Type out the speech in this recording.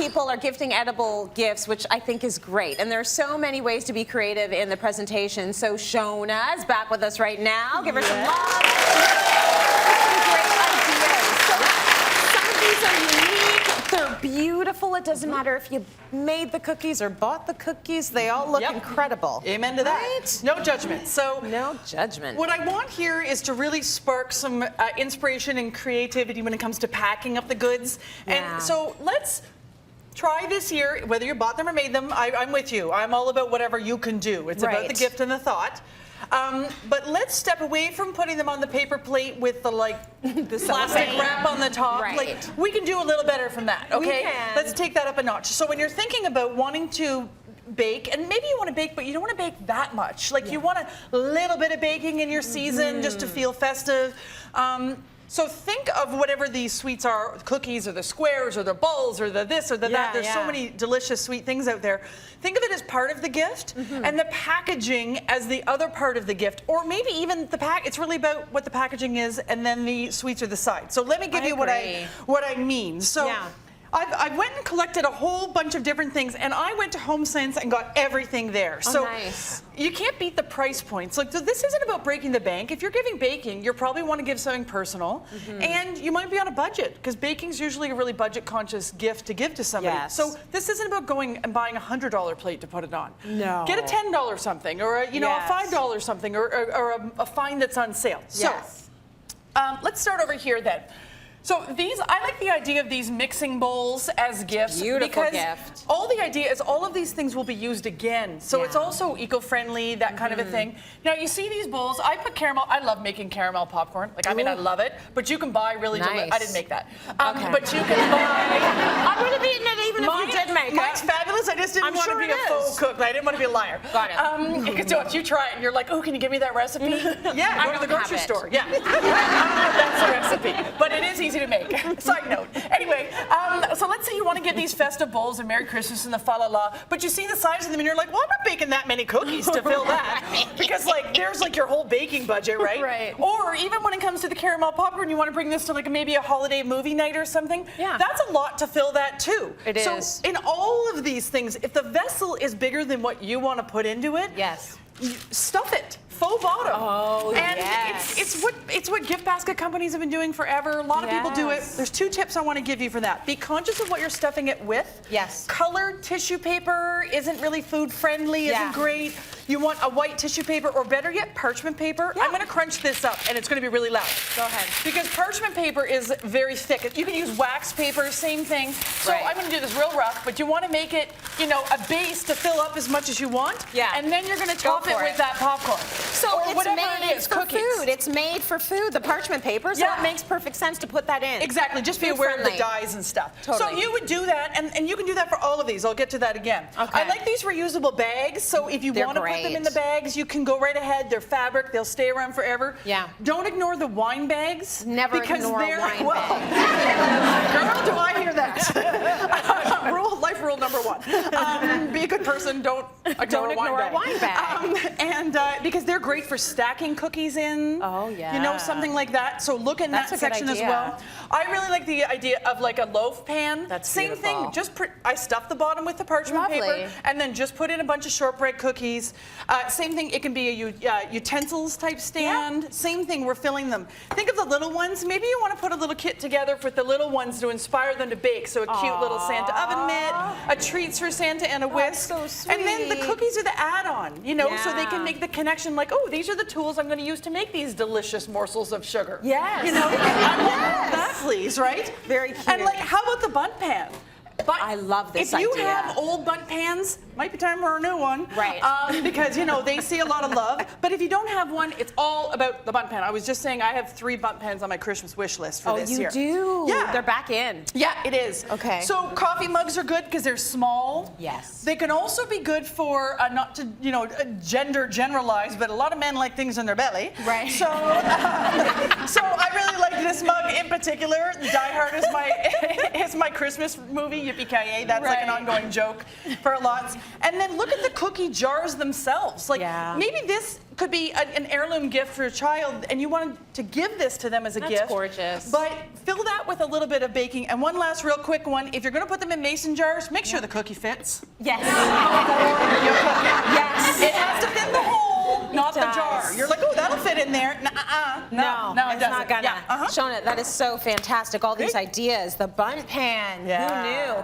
people are gifting edible gifts, which I think is great. And there are so many ways to be creative in the presentation. So Shoana is back with us right now. Give her some love. Some great ideas. So some of these are unique. They're beautiful. It doesn't matter if you made the cookies or bought the cookies. They all look incredible. Amen to that. Right? No judgment. So no judgment. What I want here is to really spark some inspiration and creativity when it comes to packing up the goods. Yeah. And so let's try this year, whether you bought them or made them. I'm with you. I'm all about whatever you can do. It's about the gift and the thought. But let's step away from putting them on the paper plate with the the plastic wrap on the top. Right. Like, we can do a little better from that, okay? We can. Let's take that up a notch. So when you're thinking about wanting to bake, and maybe you want to bake, but you don't want to bake that much. Like you want a little bit of baking in your season just to feel festive. So think of whatever these sweets are, cookies or the squares or the balls or the this or the that. There's so many delicious sweet things out there. Think of it as part of the gift and the packaging as the other part of the gift. Or maybe even the it's really about what the packaging is and then the sweets are the side. So let me give you what I mean. So I went and collected a whole bunch of different things, and I went to HomeSense and got everything there. Oh, so nice. You can't beat the price points. Like, so this isn't about breaking the bank. If you're giving baking, you probably want to give something personal, and you might be on a budget, because baking's usually a really budget-conscious gift to give to somebody. Yes. So this isn't about going and buying a $100 plate to put it on. No. Get a $10 something, or a, a $5 something, or a find that's on sale. So let's start over here then. So I like the idea of these mixing bowls as gifts. Beautiful because gift. all the idea is all of these things will be used again. So it's also eco-friendly, that kind of a thing. Now you see these bowls, I put caramel, I love making caramel popcorn. Like, I mean, I love it, but you can buy really delicious, I didn't make that. But you can buy. I would have eaten it even if you did make it. Mine's fabulous, I just didn't want to be a faux cook. I didn't want to be a liar. Got it. So if you try it and you're like, oh, can you give me that recipe? Yeah, go to the grocery store. Yeah. That's the recipe. But it is easy to make. Side note. Anyway, so let's say you want to get these festive bowls and Merry Christmas and the fa-la-la, but you see the size of them and you're like, well, I'm not baking that many cookies to fill that. Because there's your whole baking budget, right? Right. Or even when it comes to the caramel popcorn, you want to bring this to maybe a holiday movie night or something. Yeah. That's a lot to fill that too. It is. So in all of these things, if the vessel is bigger than what you want to put into it, stuff it. Faux bottom. Oh, and it's what gift basket companies have been doing forever. A lot of people do it. There's 2 tips I want to give you for that. Be conscious of what you're stuffing it with. Yes. Colored tissue paper isn't really food friendly, isn't great. You want a white tissue paper, or better yet, parchment paper. I'm going to crunch this up, and it's going to be really loud. Go ahead. Because parchment paper is very thick. You can use wax paper, same thing. So I'm going to do this real rough, but you want to make it, a base to fill up as much as you want. Yeah. And then you're going to top it with that popcorn. So or it's whatever made it is, for cookies. food. It's made for food, the parchment paper, so it makes perfect sense to put that in. Exactly. Just be aware of the dyes and stuff. Totally. So you would do that, and you can do that for all of these. I'll get to that again. Okay. I like these reusable bags, so if you want to put them in the bags, you can go right ahead. They're fabric. They'll stay around forever. Yeah. Don't ignore the wine bags. Never ignore a wine bag. Girl, do I hear that. Life rule number 1. Be a good person. Don't ignore a wine bag. Because they're great for stacking cookies in. Oh, yeah. Something like that. So look in that section as well. I really like the idea of a loaf pan. That's Same beautiful. thing. I stuff the bottom with the parchment paper, and then just put in a bunch of shortbread cookies. Same thing. It can be a utensils type stand. Yeah. Same thing. We're filling them. Think of the little ones. Maybe you want to put a little kit together with the little ones to inspire them to bake. So a cute little Santa oven mitt, a treats for Santa, and a whisk. So sweet. And then the cookies are the add-on. So they can make the connection. Like, oh, these are the tools I'm going to use to make these delicious morsels of sugar. Yes. I want that, please, right? Very cute. And how about the bunt pan? But I love this idea. If you have old bunt pans, might be time for a new one. Right. Because, they see a lot of love. But if you don't have one, it's all about the bunt pan. I was just saying I have 3 bunt pans on my Christmas wish list for this year. Oh, you do? Yeah. They're back in. Yeah, it is. Okay. So coffee mugs are good because they're small. Yes. They can also be good for, not to, gender generalize, but a lot of men like things in their belly. Right. So, so I really like this mug in particular. Die Hard is my Christmas movie. Yippee-ki-yay, that's like an ongoing joke for lots. And then look at the cookie jars themselves. Maybe this could be an heirloom gift for a child, and you wanted to give this to them as a gift. That's gorgeous. But fill that with a little bit of baking. And one last real quick one, if you're gonna put them in mason jars, make sure the cookie fits. Yes. Yes. It has to fit the hole, not the does. jar. You're like, oh, that'll fit in there. No, it it's doesn't. not gonna. Yeah. Shona, that is so fantastic. All these Great. ideas, the bunt pan, Yeah. who knew?